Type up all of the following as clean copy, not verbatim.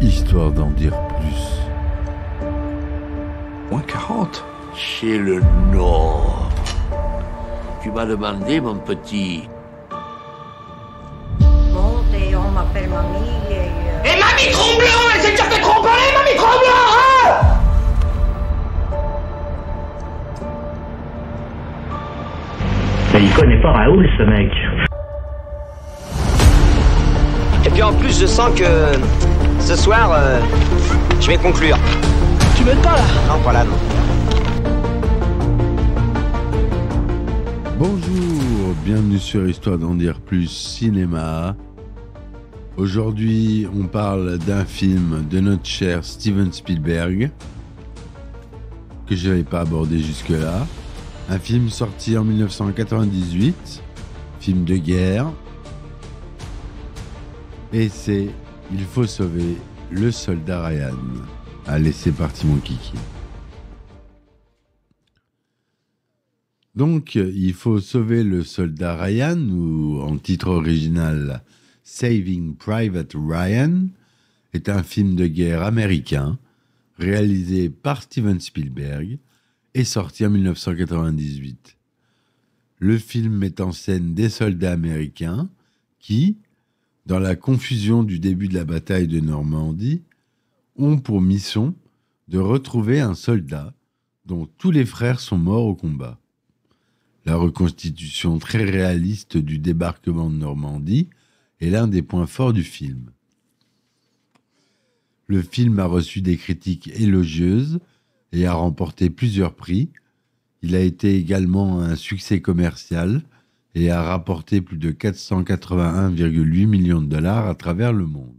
histoire d'en dire plus. Moins 40. C'est le Nord. Tu m'as demandé, mon petit. Monte, on m'appelle mamie Et mamie Tromblon, elle s'est déjà fait tromper, mamie Tromblon, hein! Mais il connaît pas Raoul, ce mec. Et puis en plus, je sens que ce soir, je vais conclure. Tu m'aides pas là? Non, pas là, non. Bonjour, bienvenue sur Histoire d'en dire plus cinéma. Aujourd'hui, on parle d'un film de notre cher Steven Spielberg que je n'avais pas abordé jusque-là. Un film sorti en 1998, film de guerre. Et c'est Il faut sauver le soldat Ryan. Allez, c'est parti mon kiki. Donc, Il faut sauver le soldat Ryan, ou en titre original Saving Private Ryan, est un film de guerre américain réalisé par Steven Spielberg et sorti en 1998. Le film met en scène des soldats américains qui, dans la confusion du début de la bataille de Normandie, ont pour mission de retrouver un soldat dont tous les frères sont morts au combat. La reconstitution très réaliste du débarquement de Normandie est l'un des points forts du film. Le film a reçu des critiques élogieuses et a remporté plusieurs prix. Il a été également un succès commercial et a rapporté plus de 481,8 millions de dollars à travers le monde,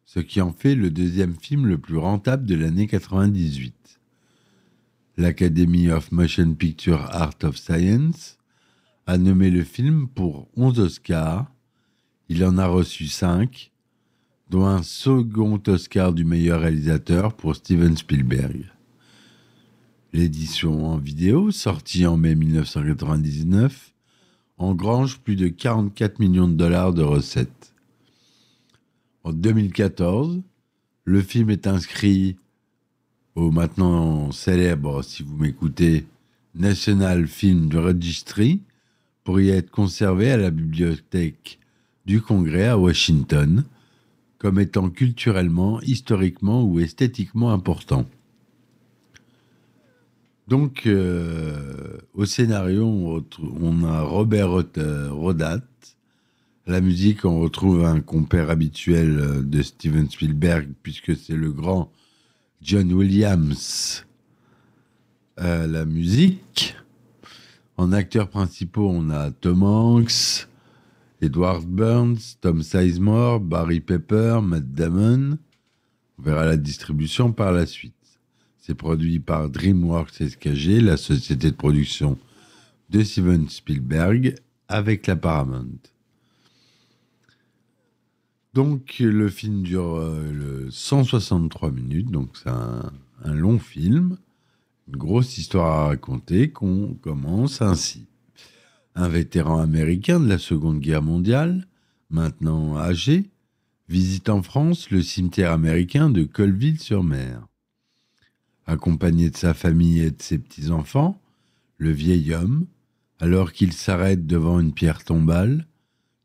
ce qui en fait le deuxième film le plus rentable de l'année 98. L'Academy of Motion Picture Art of Science a nommé le film pour 11 Oscars. Il en a reçu 5, dont un second Oscar du meilleur réalisateur pour Steven Spielberg. L'édition en vidéo, sortie en mai 1999, engrange plus de 44 millions de dollars de recettes. En 2014, le film est inscrit au maintenant célèbre, si vous m'écoutez, National Film Registry pour y être conservé à la bibliothèque du Congrès à Washington comme étant culturellement, historiquement ou esthétiquement important. Donc, au scénario, on a Robert Rodat. À la musique, on retrouve un compère habituel de Steven Spielberg, puisque c'est le grand John Williams. La musique. En acteurs principaux, on a Tom Hanks, Edward Burns, Tom Sizemore, Barry Pepper, Matt Damon. On verra la distribution par la suite. C'est produit par DreamWorks SKG, la société de production de Steven Spielberg, avec la Paramount. Donc, le film dure 163 minutes, donc c'est un long film, une grosse histoire à raconter qu'on commence ainsi. Un vétéran américain de la Seconde Guerre mondiale, maintenant âgé, visite en France le cimetière américain de Colville-sur-Mer. Accompagné de sa famille et de ses petits-enfants, le vieil homme, alors qu'il s'arrête devant une pierre tombale,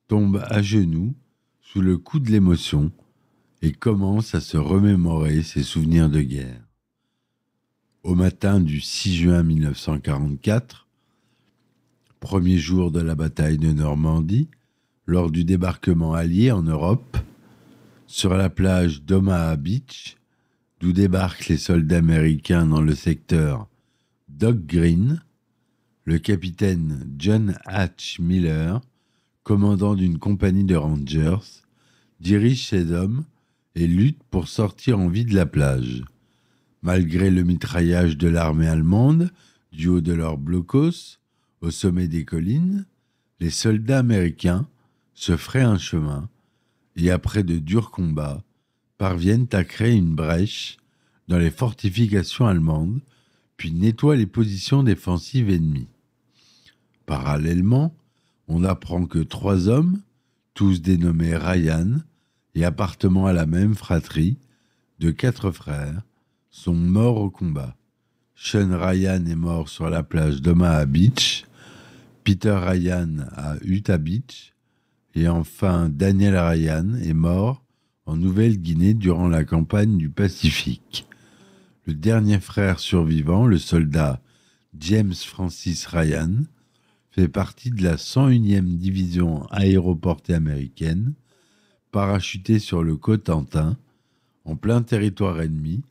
tombe à genoux sous le coup de l'émotion et commence à se remémorer ses souvenirs de guerre. Au matin du 6 juin 1944, premier jour de la bataille de Normandie, lors du débarquement allié en Europe, sur la plage d'Omaha Beach, d'où débarquent les soldats américains dans le secteur Dock Green, le capitaine John H. Miller, commandant d'une compagnie de Rangers, dirige ses hommes et lutte pour sortir en vie de la plage. Malgré le mitraillage de l'armée allemande, du haut de leur blocos, au sommet des collines, les soldats américains se fraient un chemin et, après de durs combats, parviennent à créer une brèche dans les fortifications allemandes, puis nettoient les positions défensives ennemies. Parallèlement, on apprend que 3 hommes, tous dénommés Ryan et appartenant à la même fratrie, de 4 frères sont morts au combat. Sean Ryan est mort sur la plage d'Omaha Beach, Peter Ryan à Utah Beach, et enfin Daniel Ryan est mort en Nouvelle-Guinée durant la campagne du Pacifique. Le dernier frère survivant, le soldat James Francis Ryan, fait partie de la 101e division aéroportée américaine, parachuté sur le Cotentin, en plein territoire ennemi,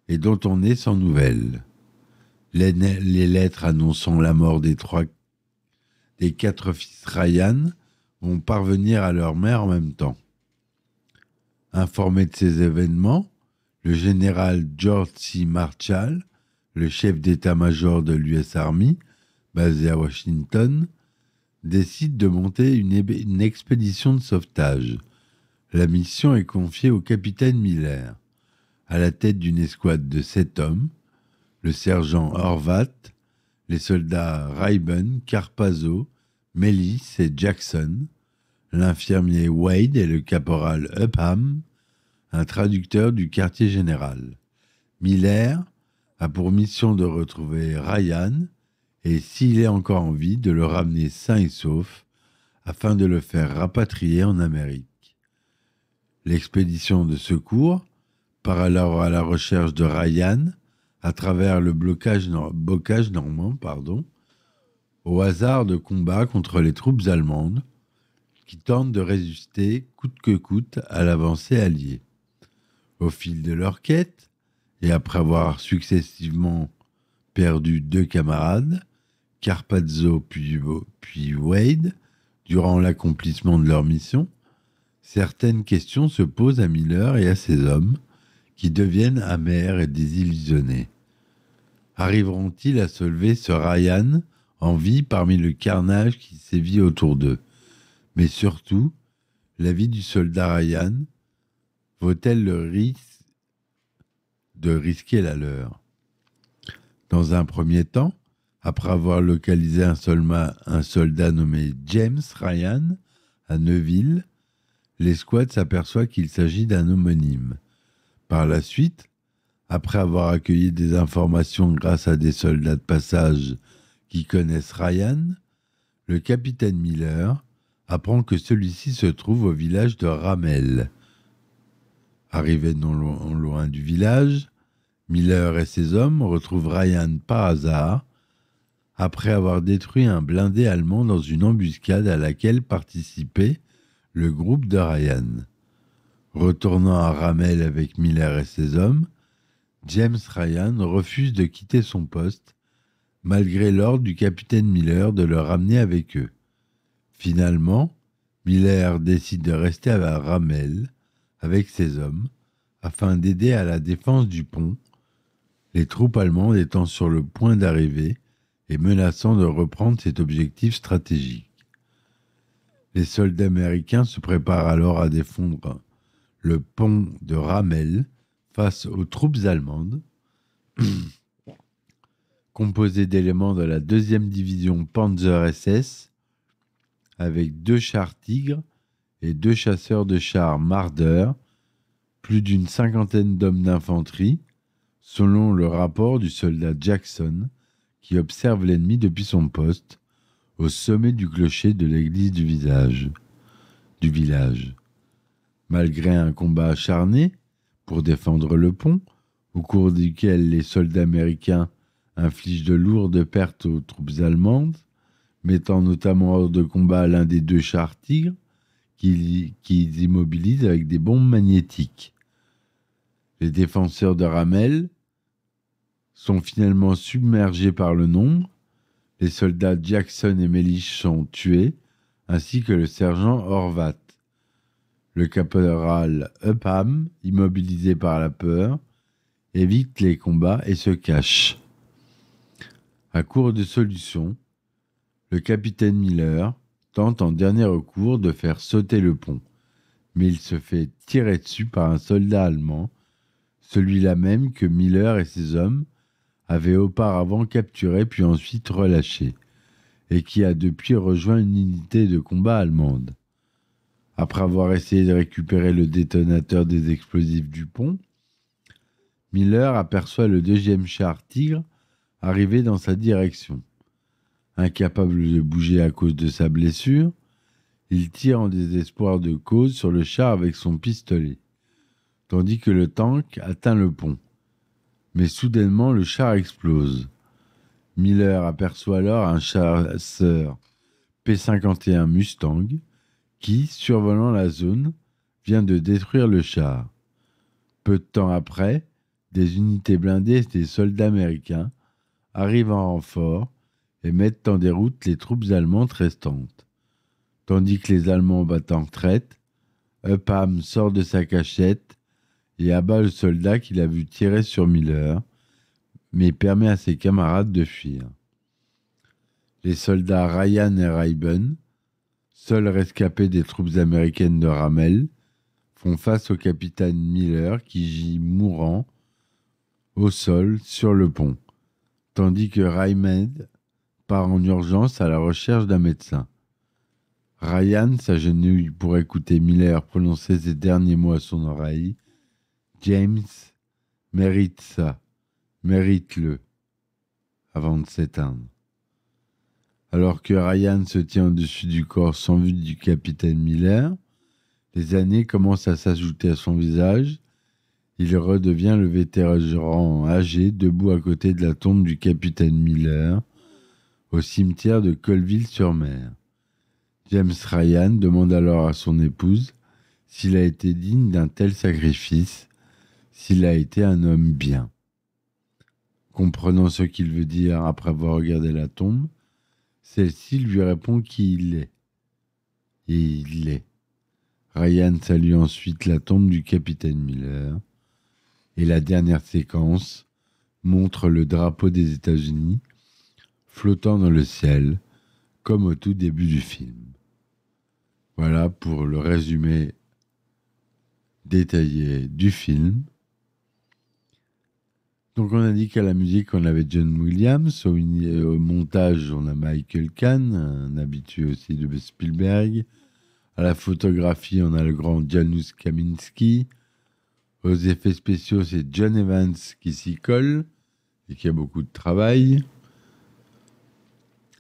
et dont on est sans nouvelles. Les lettres annonçant la mort des 4 fils Ryan vont parvenir à leur mère en même temps. Informé de ces événements, le général George C. Marshall, le chef d'état-major de l'US Army, basé à Washington, décide de monter une expédition de sauvetage. La mission est confiée au capitaine Miller, à la tête d'une escouade de 7 hommes, le sergent Horvat, les soldats Rayburn, Carpazzo, Mellis et Jackson, l'infirmier Wade et le caporal Upham, un traducteur du quartier général. Miller a pour mission de retrouver Ryan et, s'il est encore en vie, de le ramener sain et sauf afin de le faire rapatrier en Amérique. L'expédition de secours part alors à la recherche de Ryan à travers le bocage normand, au hasard de combats contre les troupes allemandes qui tentent de résister coûte que coûte à l'avancée alliée. Au fil de leur quête, et après avoir successivement perdu 2 camarades, Carpazzo puis Wade, durant l'accomplissement de leur mission, certaines questions se posent à Miller et à ses hommes, qui deviennent amers et désillusionnés. Arriveront-ils à sauver ce Ryan en vie parmi le carnage qui sévit autour d'eux? Mais surtout, la vie du soldat Ryan vaut-elle le risque de risquer la leur? Dans un premier temps, après avoir localisé un soldat nommé James Ryan à Neuville, l'escouade s'aperçoit qu'il s'agit d'un homonyme. Par la suite, après avoir accueilli des informations grâce à des soldats de passage qui connaissent Ryan, le capitaine Miller apprend que celui-ci se trouve au village de Ramel. Arrivé non loin du village, Miller et ses hommes retrouvent Ryan par hasard, après avoir détruit un blindé allemand dans une embuscade à laquelle participait le groupe de Ryan. Retournant à Ramel avec Miller et ses hommes, James Ryan refuse de quitter son poste, malgré l'ordre du capitaine Miller de le ramener avec eux. Finalement, Miller décide de rester à Ramel avec ses hommes, afin d'aider à la défense du pont, les troupes allemandes étant sur le point d'arriver et menaçant de reprendre cet objectif stratégique. Les soldats américains se préparent alors à défendre le pont de Ramel face aux troupes allemandes, composées d'éléments de la 2e division Panzer SS, avec 2 chars Tigre et 2 chasseurs de chars Marder, plus d'une 50aine d'hommes d'infanterie, selon le rapport du soldat Jackson, qui observe l'ennemi depuis son poste, au sommet du clocher de l'église du village. Malgré un combat acharné pour défendre le pont, au cours duquel les soldats américains infligent de lourdes pertes aux troupes allemandes, mettant notamment hors de combat l'un des 2 chars Tigre, qu'ils immobilisent avec des bombes magnétiques. Les défenseurs de Ramel sont finalement submergés par le nombre, les soldats Jackson et Mellis sont tués, ainsi que le sergent Horvat. Le caporal Upham, immobilisé par la peur, évite les combats et se cache. À court de solutions, le capitaine Miller tente en dernier recours de faire sauter le pont, mais il se fait tirer dessus par un soldat allemand, celui-là même que Miller et ses hommes avaient auparavant capturé puis ensuite relâché, et qui a depuis rejoint une unité de combat allemande. Après avoir essayé de récupérer le détonateur des explosifs du pont, Miller aperçoit le deuxième char Tigre arriver dans sa direction. Incapable de bouger à cause de sa blessure, il tire en désespoir de cause sur le char avec son pistolet, tandis que le tank atteint le pont. Mais soudainement, le char explose. Miller aperçoit alors un chasseur P-51 Mustang qui, survolant la zone, vient de détruire le char. Peu de temps après, des unités blindées et des soldats américains arrivent en renfort et mettent en déroute les troupes allemandes restantes. Tandis que les Allemands battent en retraite, Upham sort de sa cachette et abat le soldat qu'il a vu tirer sur Miller, mais permet à ses camarades de fuir. Les soldats Ryan et Rayburn, seuls rescapés des troupes américaines de Rommel, font face au capitaine Miller qui gît mourant au sol sur le pont, tandis que Raymed part en urgence à la recherche d'un médecin. Ryan s'agenouille pour écouter Miller prononcer ses derniers mots à son oreille. « James mérite ça, mérite-le », avant de s'éteindre. Alors que Ryan se tient au-dessus du corps sans vue du capitaine Miller, les années commencent à s'ajouter à son visage. Il redevient le vétéran âgé debout à côté de la tombe du capitaine Miller au cimetière de Colville-sur-Mer. James Ryan demande alors à son épouse s'il a été digne d'un tel sacrifice, s'il a été un homme bien. Comprenant ce qu'il veut dire après avoir regardé la tombe, celle-ci lui répond qui il est. Et il l'est. Ryan salue ensuite la tombe du capitaine Miller. Et la dernière séquence montre le drapeau des États-Unis flottant dans le ciel, comme au tout début du film. Voilà pour le résumé détaillé du film. Donc on a dit qu'à la musique, on avait John Williams, au montage, on a Michael Kahn, un habitué aussi de Spielberg. À la photographie, on a le grand Janusz Kaminski. Aux effets spéciaux, c'est John Evans qui s'y colle et qui a beaucoup de travail.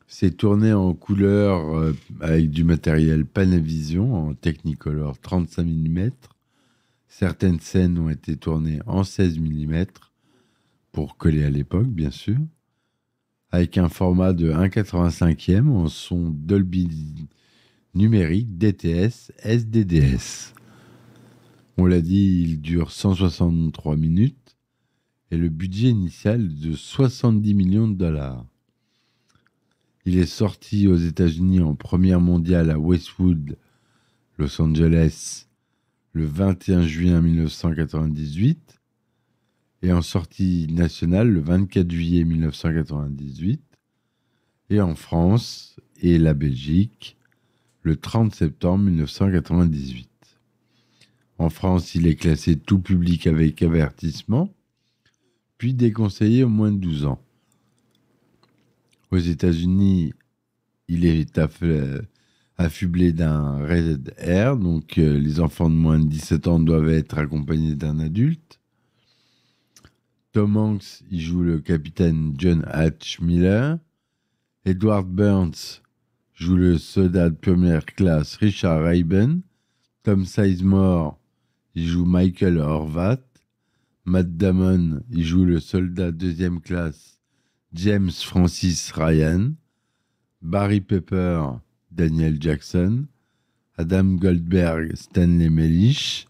C'est tourné en couleur avec du matériel Panavision en Technicolor 35 mm. Certaines scènes ont été tournées en 16 mm pour coller à l'époque, bien sûr, avec un format de 1/85 en son Dolby numérique DTS SDDS. On l'a dit, il dure 163 minutes et le budget initial est de 70 millions de dollars. Il est sorti aux États-Unis en première mondiale à Westwood, Los Angeles, le 21 juin 1998 et en sortie nationale le 24 juillet 1998 et en France et la Belgique le 30 septembre 1998. En France, il est classé tout public avec avertissement, puis déconseillé au moins de 12 ans. Aux États-Unis, il est affublé d'un Rated R, donc les enfants de moins de 17 ans doivent être accompagnés d'un adulte. Tom Hanks y joue le capitaine John H. Miller. Edward Burns joue le soldat de première classe Richard Rayburn. Tom Sizemore y joue Michael Horvat. Matt Damon y joue le soldat deuxième classe James Francis Ryan. Barry Pepper, Daniel Jackson. Adam Goldberg, Stanley Melish.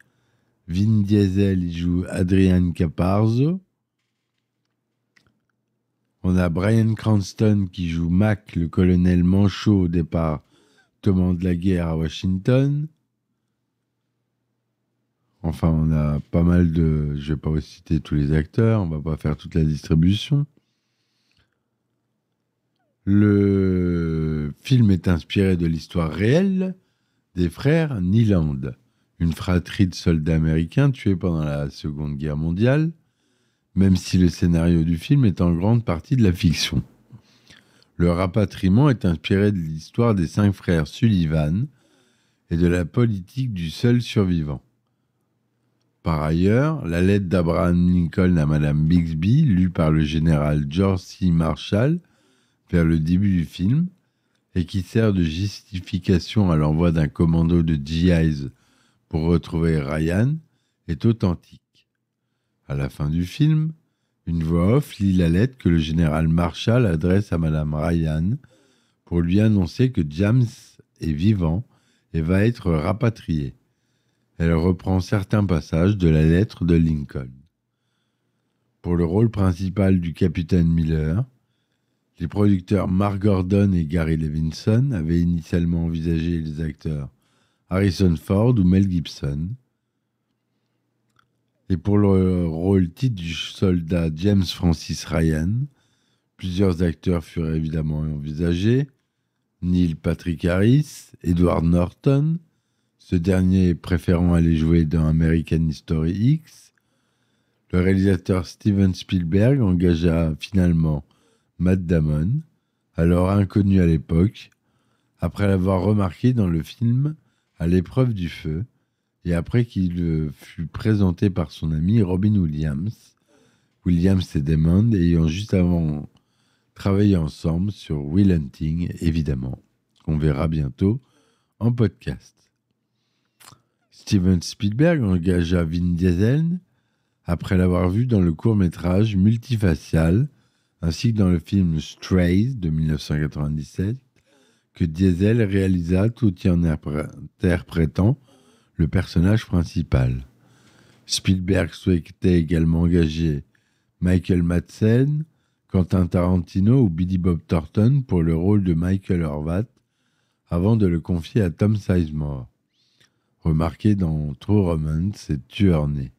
Vin Diesel y joue Adrian Caparzo. On a Bryan Cranston qui joue Mac, le colonel manchot au départ tombant de la guerre à Washington. Enfin, on a pas mal de... Je vais pas citer tous les acteurs, on va pas faire toute la distribution. Le film est inspiré de l'histoire réelle des frères Niland, une fratrie de soldats américains tués pendant la Seconde Guerre mondiale, même si le scénario du film est en grande partie de la fiction. Le rapatriement est inspiré de l'histoire des 5 frères Sullivan et de la politique du seul survivant. Par ailleurs, la lettre d'Abraham Lincoln à Madame Bixby, lue par le général George C. Marshall vers le début du film, et qui sert de justification à l'envoi d'un commando de GIs pour retrouver Ryan, est authentique. À la fin du film, une voix off lit la lettre que le général Marshall adresse à Madame Ryan pour lui annoncer que James est vivant et va être rapatrié. Elle reprend certains passages de la lettre de Lincoln. Pour le rôle principal du capitaine Miller, les producteurs Mark Gordon et Gary Levinson avaient initialement envisagé les acteurs Harrison Ford ou Mel Gibson. Et pour le rôle titre du soldat James Francis Ryan, plusieurs acteurs furent évidemment envisagés. Neil Patrick Harris, Edward Norton, ce dernier préférant aller jouer dans American History X. Le réalisateur Steven Spielberg engagea finalement Matt Damon, alors inconnu à l'époque, après l'avoir remarqué dans le film À l'épreuve du feu, et après qu'il fut présenté par son ami Robin Williams et Damon ayant juste avant travaillé ensemble sur Will Hunting, évidemment, qu'on verra bientôt en podcast. Steven Spielberg engagea Vin Diesel après l'avoir vu dans le court-métrage Multifacial, ainsi que dans le film Strays de 1997, que Diesel réalisa tout en interprétant le personnage principal. Spielberg souhaitait également engager Michael Madsen, Quentin Tarantino ou Billy Bob Thornton pour le rôle de Michael Horvat, avant de le confier à Tom Sizemore, remarqué dans True Romance et Tueur né,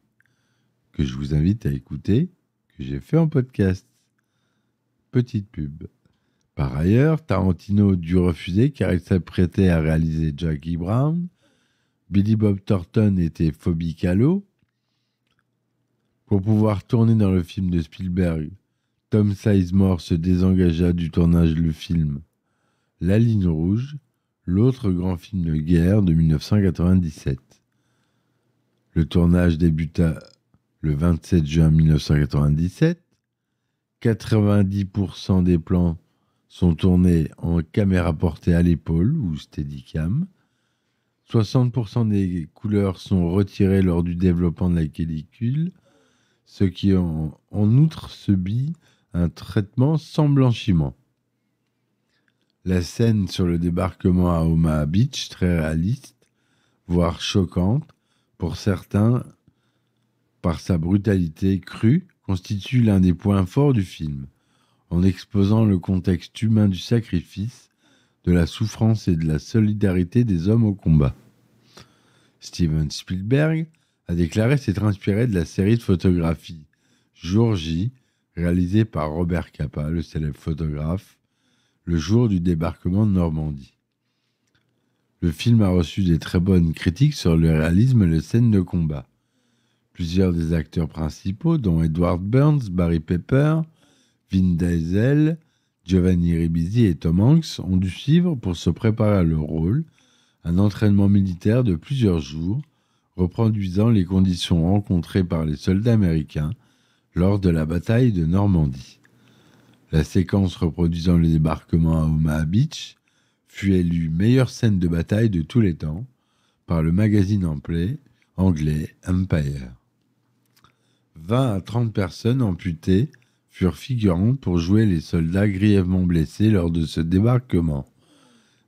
que je vous invite à écouter, que j'ai fait en podcast. Petite pub. Par ailleurs, Tarantino dut refuser car il s'apprêtait à réaliser Jackie Brown. Billy Bob Thornton était phobique à l'eau. Pour pouvoir tourner dans le film de Spielberg, Tom Sizemore se désengagea du tournage du film La Ligne Rouge, l'autre grand film de guerre de 1997. Le tournage débuta le 27 juin 1997. 90% des plans sont tournés en caméra portée à l'épaule ou Steadicam. 60% des couleurs sont retirées lors du développement de la pellicule, ce qui en outre subit un traitement sans blanchiment. La scène sur le débarquement à Omaha Beach, très réaliste, voire choquante, pour certains, par sa brutalité crue, constitue l'un des points forts du film, en exposant le contexte humain du sacrifice, de la souffrance et de la solidarité des hommes au combat. Steven Spielberg a déclaré s'être inspiré de la série de photographie Jour J, réalisée par Robert Capa, le célèbre photographe, le jour du débarquement de Normandie. Le film a reçu des très bonnes critiques sur le réalisme et les scènes de combat. Plusieurs des acteurs principaux, dont Edward Burns, Barry Pepper, Vin Diesel, Giovanni Ribisi et Tom Hanks, ont dû suivre pour se préparer à leur rôle un entraînement militaire de plusieurs jours, reproduisant les conditions rencontrées par les soldats américains lors de la bataille de Normandie. La séquence reproduisant le débarquement à Omaha Beach fut élue meilleure scène de bataille de tous les temps par le magazine anglais Empire. 20 à 30 personnes amputées furent figurantes pour jouer les soldats grièvement blessés lors de ce débarquement.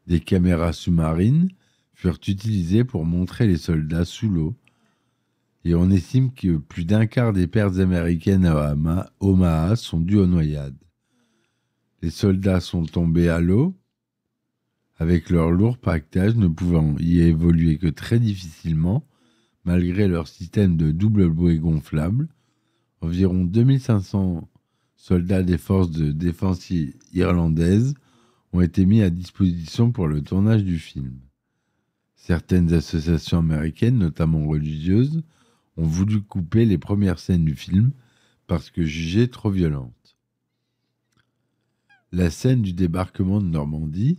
Des caméras sous-marines furent utilisées pour montrer les soldats sous l'eau, et on estime que plus d'un quart des pertes américaines à Omaha sont dues aux noyades. Les soldats sont tombés à l'eau, avec leur lourd paquetage ne pouvant y évoluer que très difficilement, malgré leur système de double bouée gonflable. Environ 2500 soldats des forces de défense irlandaises ont été mis à disposition pour le tournage du film. Certaines associations américaines, notamment religieuses, ont voulu couper les premières scènes du film parce que jugées trop violentes. La scène du débarquement de Normandie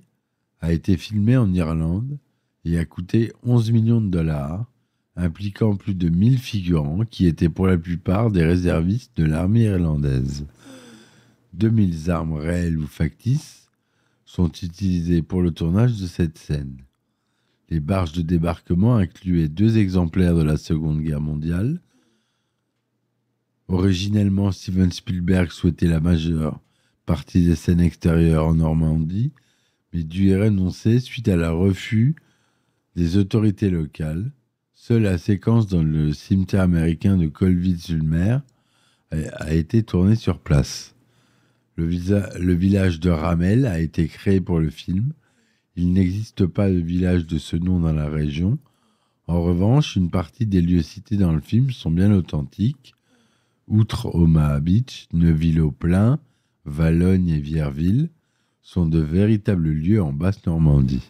a été filmée en Irlande et a coûté 11 millions de dollars impliquant plus de 1000 figurants qui étaient pour la plupart des réservistes de l'armée irlandaise. 2000 armes réelles ou factices sont utilisées pour le tournage de cette scène. Les barges de débarquement incluaient 2 exemplaires de la Seconde Guerre mondiale. Originellement, Steven Spielberg souhaitait la majeure partie des scènes extérieures en Normandie, mais dut y renoncer suite à la refus des autorités locales. Seule la séquence dans le cimetière américain de Colville-sur-Mer a été tournée sur place. Le village de Ramel a été créé pour le film. Il n'existe pas de village de ce nom dans la région. En revanche, une partie des lieux cités dans le film sont bien authentiques. Outre Omaha Beach, Neuville-au-Plain, Valognes et Vierville sont de véritables lieux en Basse-Normandie.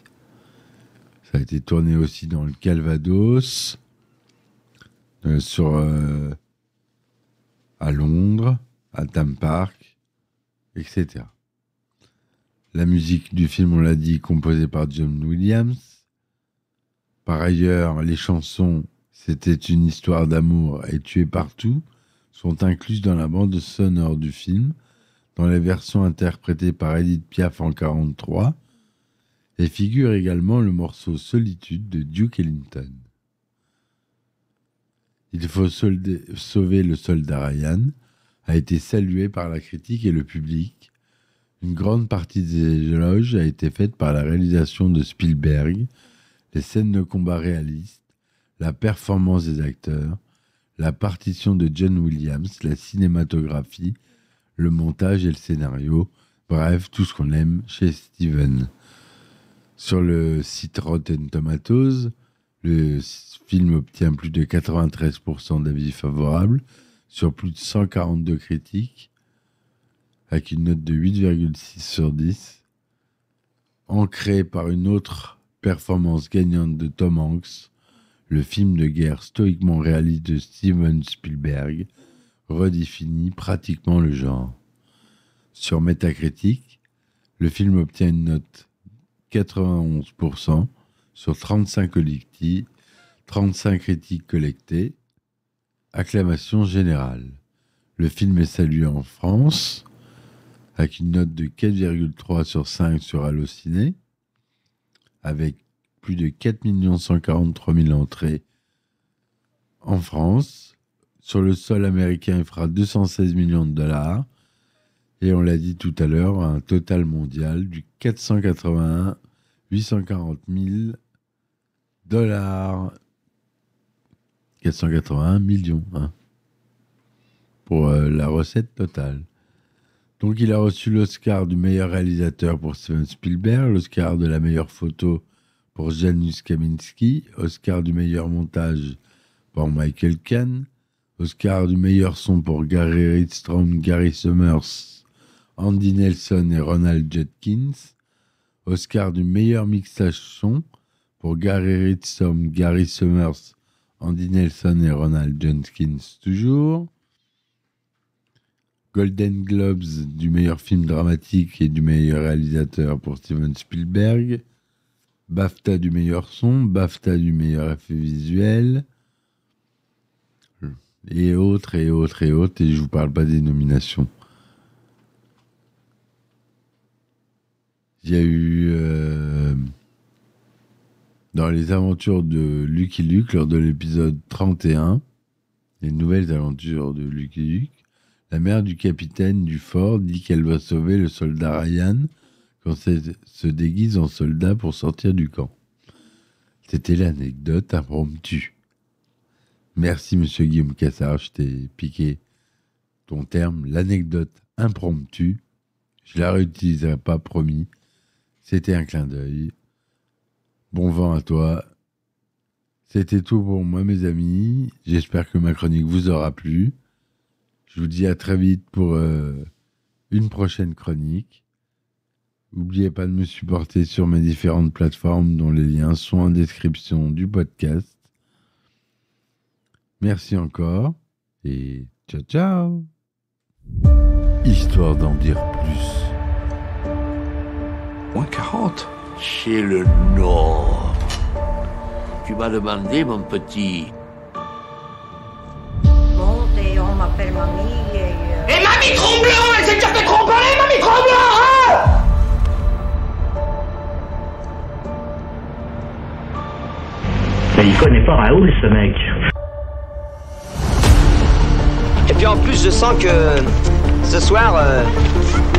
Ça a été tourné aussi dans le Calvados, à Londres, à Thame Park, etc. La musique du film, on l'a dit, composée par John Williams. Par ailleurs, les chansons « C'était une histoire d'amour » et « Tu es partout » sont incluses dans la bande sonore du film, dans les versions interprétées par Edith Piaf en 1943, et figure également le morceau « Solitude » de Duke Ellington. Il faut sauver le soldat Ryan a été salué par la critique et le public. Une grande partie des éloges a été faite par la réalisation de Spielberg, les scènes de combat réalistes, la performance des acteurs, la partition de John Williams, la cinématographie, le montage et le scénario, bref, tout ce qu'on aime chez Steven. Sur le site Rotten Tomatoes, le film obtient plus de 93% d'avis favorables sur plus de 142 critiques, avec une note de 8,6 sur 10, ancré par une autre performance gagnante de Tom Hanks, le film de guerre stoïquement réaliste de Steven Spielberg redéfinit pratiquement le genre. Sur Metacritic, le film obtient une note 91% sur 35 critiques collectées. Acclamation générale. Le film est salué en France avec une note de 4,3 sur 5 sur Allociné, avec plus de 4 143 000 entrées en France. Sur le sol américain, il fera 216 millions de dollars. Et on l'a dit tout à l'heure, un total mondial du 840 000 dollars. 481 millions pour la recette totale. Donc il a reçu l'Oscar du meilleur réalisateur pour Steven Spielberg, l'Oscar de la meilleure photo pour Janusz Kaminski, Oscar du meilleur montage pour Michael Kahn, Oscar du meilleur son pour Gary Ridstrom, Gary Summers, Andy Nelson et Ronald Judkins, Oscar du meilleur mixage son pour Gary Ridstrom, Gary Summers, Andy Nelson et Ronald Judkins toujours. Golden Globes du meilleur film dramatique et du meilleur réalisateur pour Steven Spielberg. BAFTA du meilleur son, BAFTA du meilleur effet visuel. Et autres, et je vous parle pas des nominations. Il y a eu dans les aventures de Lucky Luke, lors de l'épisode 31, les nouvelles aventures de Lucky Luke, la mère du capitaine du fort dit qu'elle va sauver le soldat Ryan quand elle se déguise en soldat pour sortir du camp. C'était l'anecdote impromptue. Merci, monsieur Guillaume Cassard, je t'ai piqué ton terme, l'anecdote impromptue. Je la réutiliserai pas, promis. C'était un clin d'œil. Bon vent à toi. C'était tout pour moi, mes amis. J'espère que ma chronique vous aura plu. Je vous dis à très vite pour une prochaine chronique. N'oubliez pas de me supporter sur mes différentes plateformes dont les liens sont en description du podcast. Merci encore et ciao ciao. Histoire d'en dire plus. Moins 40. Chez le Nord. Tu m'as demandé, mon petit. Monte et on m'appelle mamie Et mamie Tromblon, elle s'est déjà fait tromper, mamie Tromblon, hein? Mais il connaît pas Raoul, ce mec. Et puis en plus, je sens que ce soir,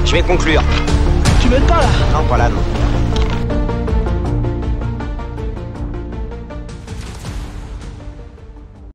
je vais conclure. Tu m'aides pas là? Non, pas là, non.